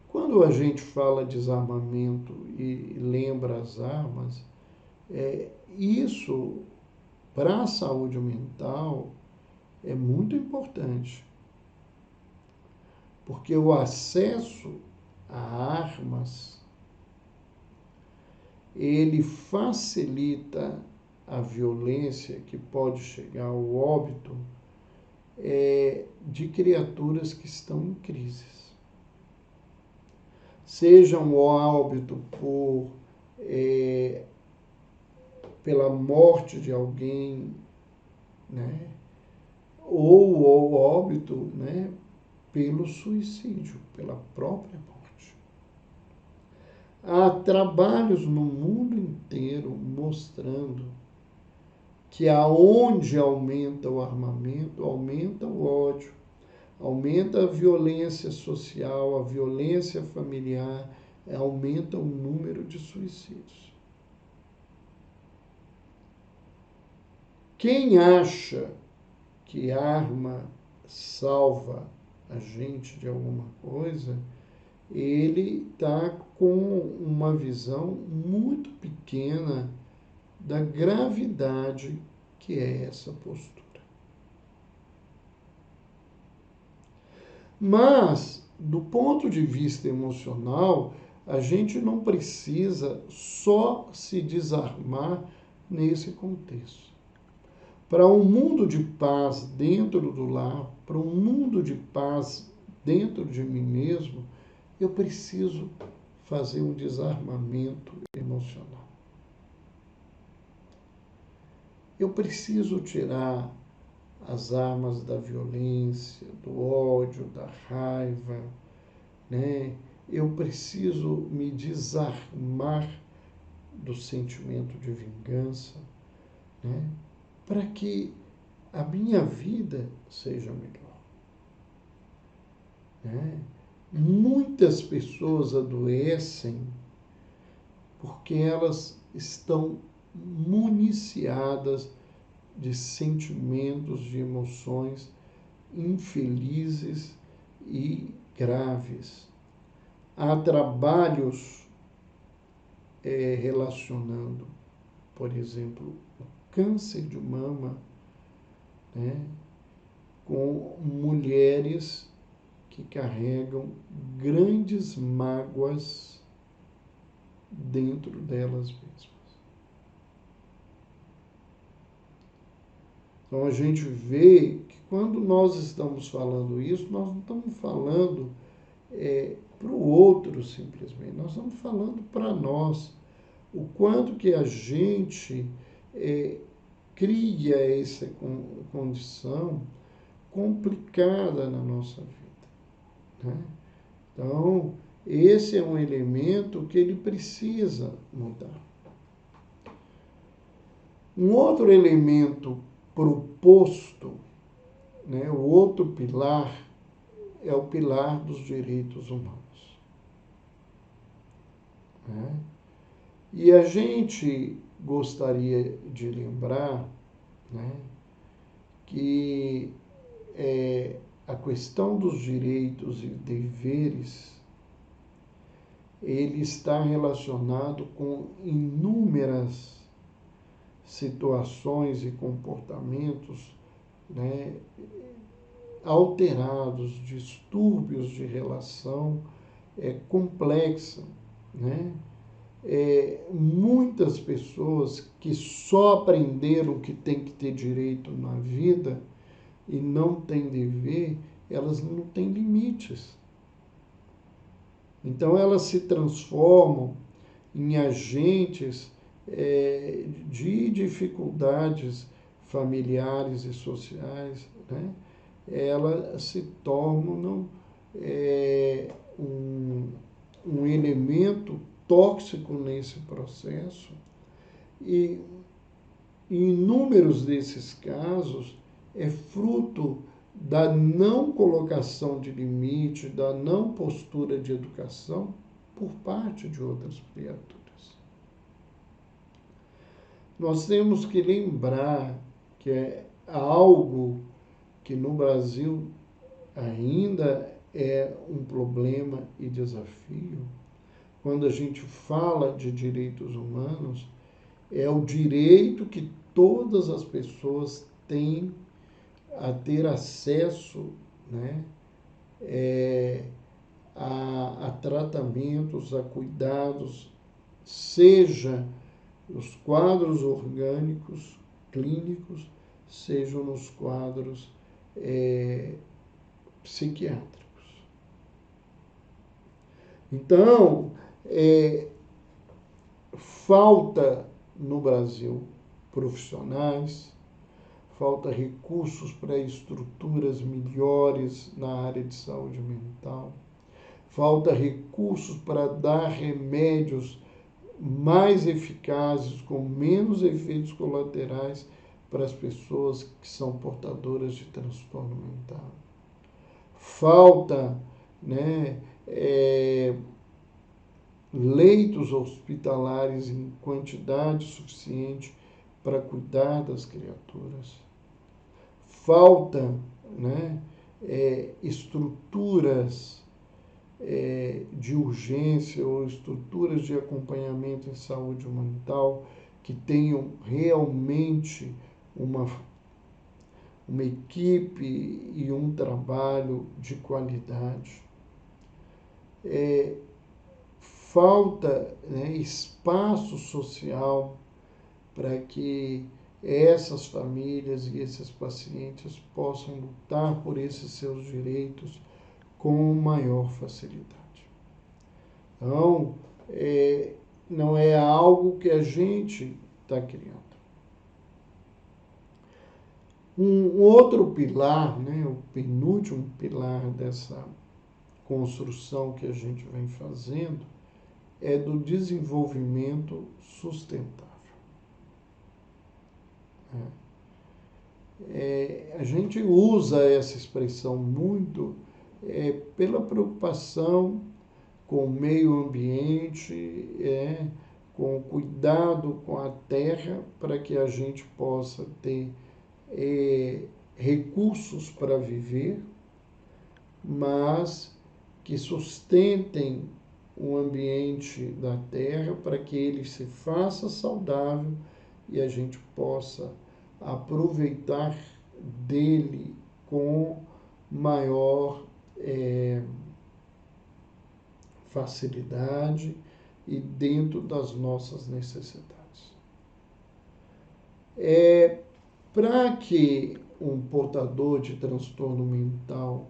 Quando a gente fala desarmamento e lembra as armas, isso para a saúde mental é muito importante, porque o acesso a armas ele facilita a violência que pode chegar ao óbito de criaturas que estão em crises. Seja um óbito pela morte de alguém, né? Ou o óbito, né, pelo suicídio, pela própria morte. Há trabalhos no mundo inteiro mostrando que aonde aumenta o armamento, aumenta o ódio, aumenta a violência social, a violência familiar, aumenta o número de suicídios. Quem acha que arma salva a gente de alguma coisa, ele está com uma visão muito pequena da gravidade que é essa postura. Mas, do ponto de vista emocional, a gente não precisa só se desarmar nesse contexto. Para um mundo de paz dentro do lar, para um mundo de paz dentro de mim mesmo, eu preciso fazer um desarmamento emocional. Eu preciso tirar as armas da violência, do ódio, da raiva, né? Eu preciso me desarmar do sentimento de vingança, né? Para que a minha vida seja melhor. Né? Muitas pessoas adoecem porque elas estão municiadas de sentimentos, de emoções infelizes e graves. Há trabalhos relacionando, por exemplo, o câncer de mama, né, com mulheres que carregam grandes mágoas dentro delas mesmas. Então a gente vê que quando nós estamos falando isso, nós não estamos falando para o outro simplesmente, nós estamos falando para nós. O quanto que a gente cria essa condição complicada na nossa vida. Né? Então, esse é um elemento que ele precisa mudar. Um outro elemento proposto, né, o outro pilar, é o pilar dos direitos humanos. Né? E a gente gostaria de lembrar, né, que a questão dos direitos e deveres, ele está relacionado com inúmeras situações e comportamentos, né, alterados, distúrbios de relação complexa, né? Muitas pessoas que só aprenderam que tem que ter direito na vida e não tem dever, elas não têm limites. Então elas se transformam em agentes de dificuldades familiares e sociais, né? Elas se tornam um elemento tóxico nesse processo e em inúmeros desses casos é fruto da não colocação de limite, da não postura de educação por parte de outras criaturas. Nós temos que lembrar que é algo que no Brasil ainda é um problema e desafio. Quando a gente fala de direitos humanos, é o direito que todas as pessoas têm a ter acesso, né, a tratamentos, a cuidados, seja nos quadros orgânicos, clínicos, sejam nos quadros psiquiátricos. Então, falta no Brasil profissionais, falta recursos para estruturas melhores na área de saúde mental, falta recursos para dar remédios mais eficazes, com menos efeitos colaterais para as pessoas que são portadoras de transtorno mental. Falta, né, leitos hospitalares em quantidade suficiente para cuidar das criaturas. Falta, né, estruturas de urgência ou estruturas de acompanhamento em saúde mental que tenham realmente uma equipe e um trabalho de qualidade. Falta, né, espaço social para que essas famílias e esses pacientes possam lutar por esses seus direitos com maior facilidade. Então, não é algo que a gente está criando. Um outro pilar, né, o penúltimo pilar dessa construção que a gente vem fazendo, é do desenvolvimento sustentável. A gente usa essa expressão muito pela preocupação com o meio ambiente, com o cuidado com a terra, para que a gente possa ter recursos para viver, mas que sustentem o ambiente da terra para que ele se faça saudável e a gente possa aproveitar dele com maior facilidade e dentro das nossas necessidades. Para que um portador de transtorno mental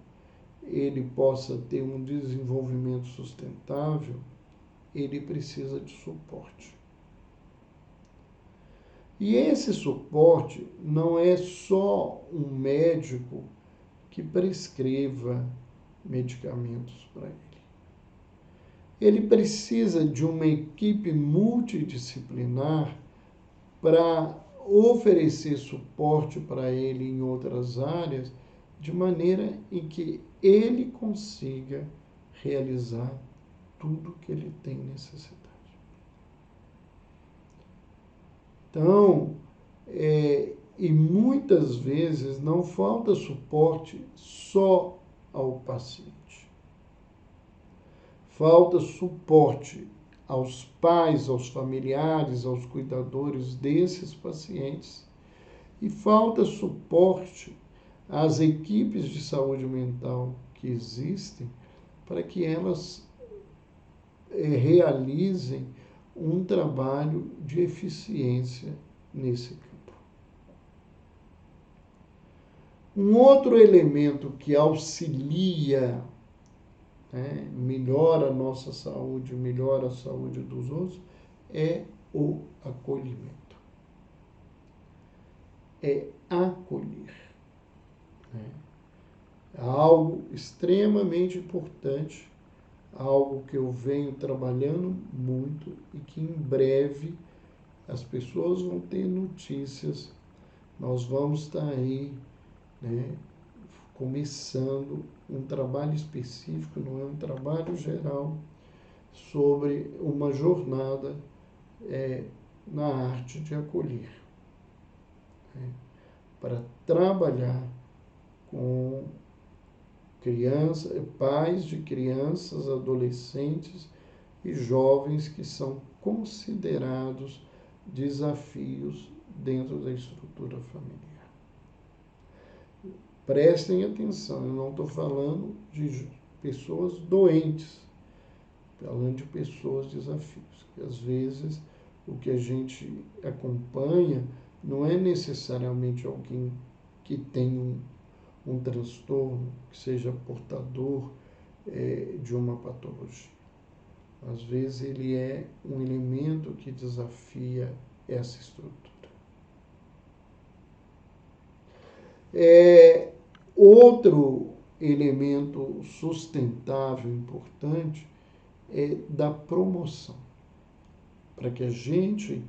ele possa ter um desenvolvimento sustentável, ele precisa de suporte. E esse suporte não é só um médico que prescreva medicamentos para ele. ele precisa de uma equipe multidisciplinar para oferecer suporte para ele em outras áreas, de maneira em que ele consiga realizar tudo que ele tem necessidade. Então, e muitas vezes não falta suporte só ao paciente. Falta suporte aos pais, aos familiares, aos cuidadores desses pacientes. E falta suporte às equipes de saúde mental que existem para que elas realizem um trabalho de eficiência nesse campo. Um outro elemento que auxilia, melhora a nossa saúde, melhora a saúde dos outros, é o acolhimento. É acolher. É algo extremamente importante, algo que eu venho trabalhando muito e que em breve as pessoas vão ter notícias. Nós vamos estar aí, começando um trabalho específico, não é um trabalho geral, sobre uma jornada na arte de acolher, para trabalhar com pais de crianças, adolescentes e jovens que são considerados desafios dentro da estrutura familiar. Prestem atenção, eu não estou falando de pessoas doentes, falando de pessoas desafios, que às vezes o que a gente acompanha não é necessariamente alguém que tem um transtorno, que seja portador de uma patologia. Às vezes ele é um elemento que desafia essa estrutura. Outro elemento sustentável importante é da promoção. Para que a gente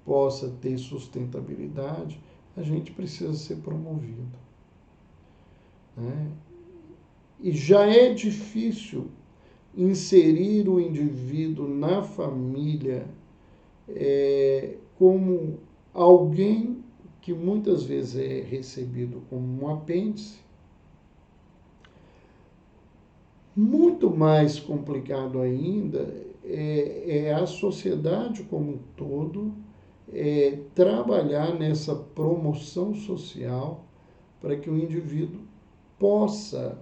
possa ter sustentabilidade, a gente precisa ser promovido. E já é difícil inserir o indivíduo na família como alguém que muitas vezes é recebido como um apêndice. Muito mais complicado ainda é a sociedade como um todo trabalhar nessa promoção social para que o indivíduo possa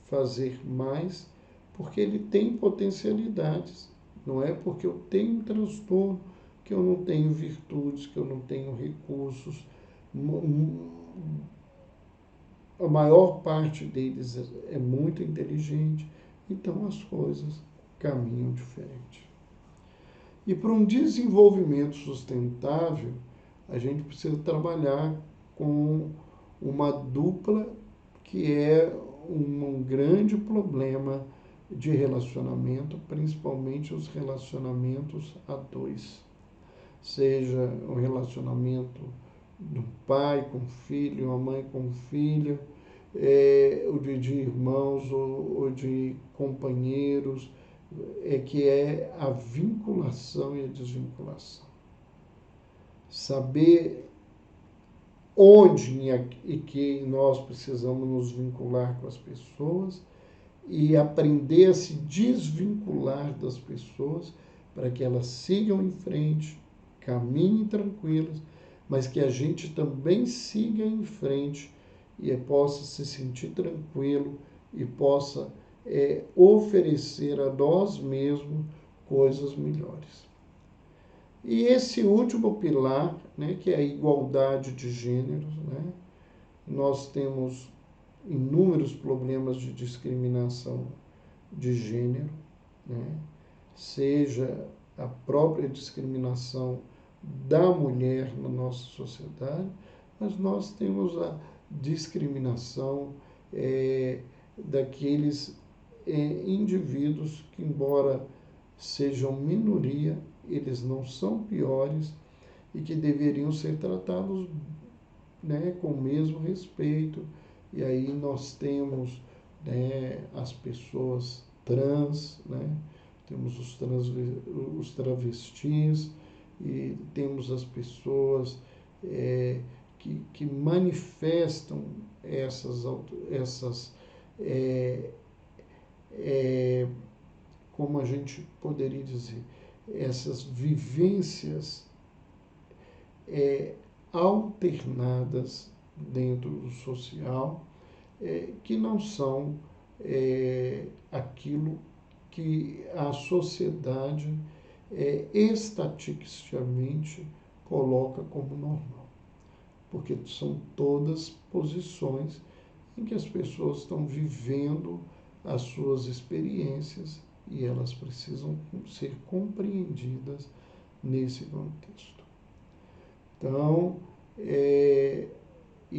fazer mais, porque ele tem potencialidades. Não é porque eu tenho um transtorno que eu não tenho virtudes, que eu não tenho recursos. A maior parte deles é muito inteligente, então as coisas caminham diferente. E para um desenvolvimento sustentável, a gente precisa trabalhar com uma dupla que é um grande problema de relacionamento, principalmente os relacionamentos a dois. Seja o relacionamento do pai com filho, a mãe com filha, o de irmãos ou de companheiros, que é a vinculação e a desvinculação. Saber onde e que nós precisamos nos vincular com as pessoas e aprender a se desvincular das pessoas para que elas sigam em frente, caminhem tranquilas, mas que a gente também siga em frente e possa se sentir tranquilo e possa oferecer a nós mesmos coisas melhores. E esse último pilar, que é a igualdade de gêneros, nós temos inúmeros problemas de discriminação de gênero, seja a própria discriminação da mulher na nossa sociedade, mas nós temos a discriminação daqueles indivíduos que, embora sejam minoria, eles não são piores e que deveriam ser tratados, né, com o mesmo respeito. E aí nós temos, né, as pessoas trans, né, temos os travestis e temos as pessoas que manifestam essas é, como a gente poderia dizer, essas vivências alternadas dentro do social, que não são aquilo que a sociedade estatisticamente coloca como normal. Porque são todas posições em que as pessoas estão vivendo as suas experiências e elas precisam ser compreendidas nesse contexto. Então, e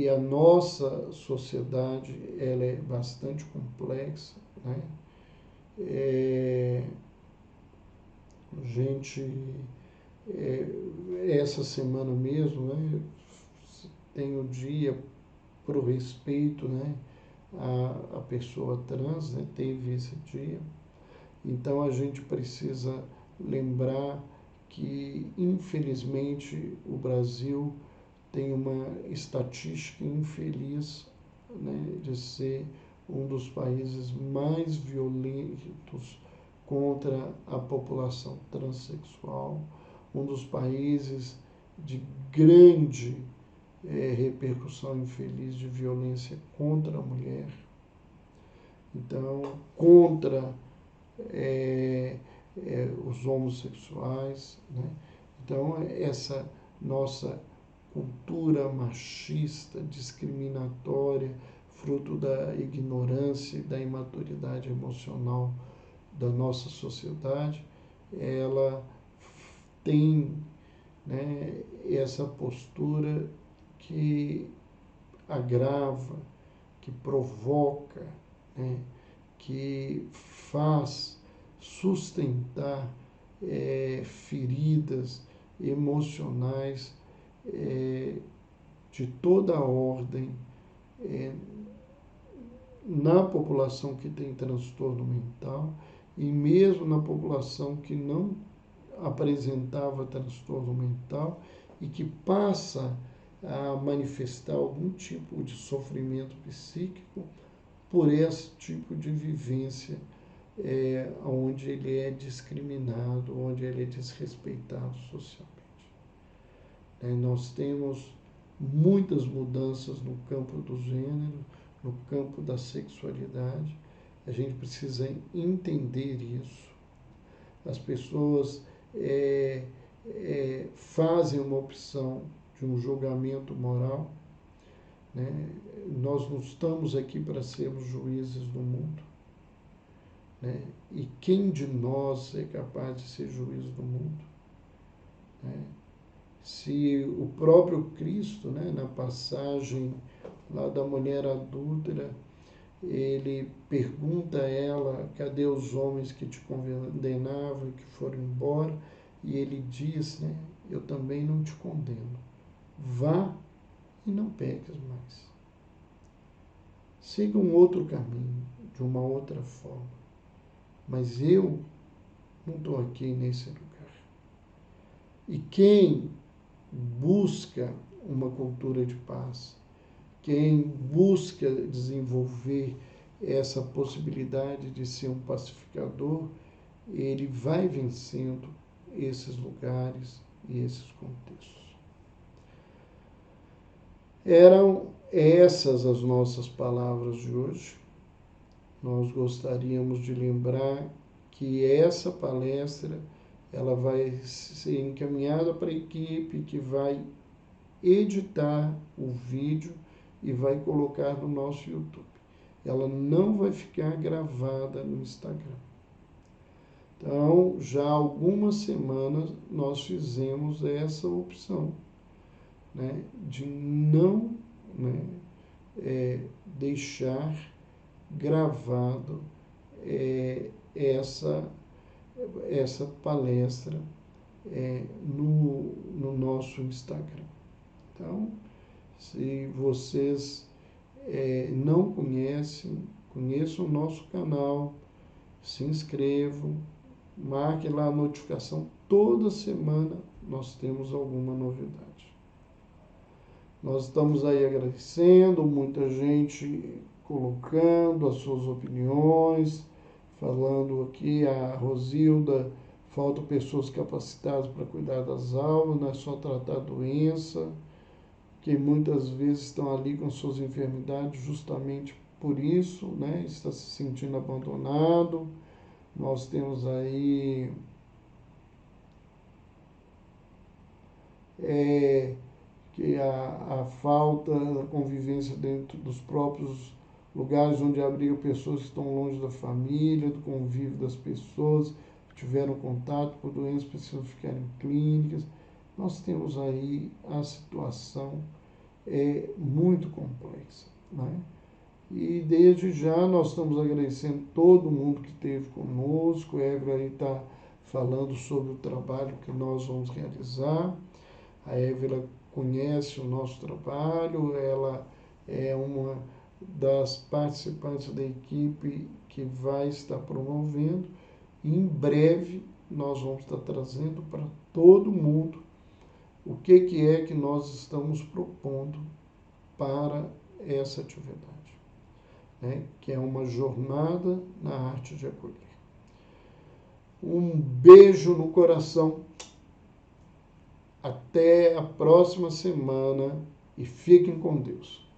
a nossa sociedade ela é bastante complexa, né? Essa semana mesmo, né, tem o dia para o respeito, né, a pessoa trans, né, teve esse dia. Então a gente precisa lembrar que, infelizmente, o Brasil tem uma estatística infeliz, né, de ser um dos países mais violentos contra a população transexual, um dos países de grande repercussão infeliz de violência contra a mulher, então, contra os homossexuais, né? Então, essa nossa cultura machista, discriminatória, fruto da ignorância e da imaturidade emocional da nossa sociedade, ela tem, né, essa postura que agrava, que provoca, né, que faz sustentar feridas emocionais de toda a ordem na população que tem transtorno mental e mesmo na população que não apresentava transtorno mental e que passa a manifestar algum tipo de sofrimento psíquico por esse tipo de vivência, onde ele é discriminado, onde ele é desrespeitado socialmente. Nós temos muitas mudanças no campo do gênero, no campo da sexualidade. A gente precisa entender isso. As pessoas fazem uma opção de um julgamento moral, né? Nós não estamos aqui para sermos juízes do mundo, né? E quem de nós é capaz de ser juiz do mundo, né? Se o próprio Cristo, né, na passagem lá da mulher adúltera, ele pergunta a ela, cadê os homens que te condenavam e que foram embora? E ele diz, né, eu também não te condeno. Vá e não peques mais. Siga um outro caminho, de uma outra forma. Mas eu não estou aqui nesse lugar. E quem busca uma cultura de paz, quem busca desenvolver essa possibilidade de ser um pacificador, ele vai vencendo esses lugares e esses contextos. Eram essas as nossas palavras de hoje. Nós gostaríamos de lembrar que essa palestra ela vai ser encaminhada para a equipe que vai editar o vídeo e vai colocar no nosso YouTube. Ela não vai ficar gravada no Instagram. Então, já há algumas semanas nós fizemos essa opção, né, de não, né, deixar gravado essa palestra no nosso Instagram. Então, se vocês não conhecem, conheçam o nosso canal, se inscrevam, marque lá a notificação. Toda semana nós temos alguma novidade. Nós estamos aí agradecendo, muita gente colocando as suas opiniões, falando aqui, a Rosilda, faltam pessoas capacitadas para cuidar das almas, não é só tratar a doença, que muitas vezes estão ali com suas enfermidades justamente por isso, né? Está se sentindo abandonado. Nós temos aí que a falta da convivência dentro dos próprios lugares onde abriga pessoas que estão longe da família, do convívio das pessoas, que tiveram contato por doenças, precisam ficar em clínicas. Nós temos aí a situação muito complexa, né? E desde já nós estamos agradecendo todo mundo que esteve conosco. A Évila aí está falando sobre o trabalho que nós vamos realizar. A Évila conhece o nosso trabalho, ela é uma das participantes da equipe que vai estar promovendo. E em breve nós vamos estar trazendo para todo mundo o que é que nós estamos propondo para essa atividade, né? Que é uma jornada na arte de acolher. Um beijo no coração. Até a próxima semana e fiquem com Deus.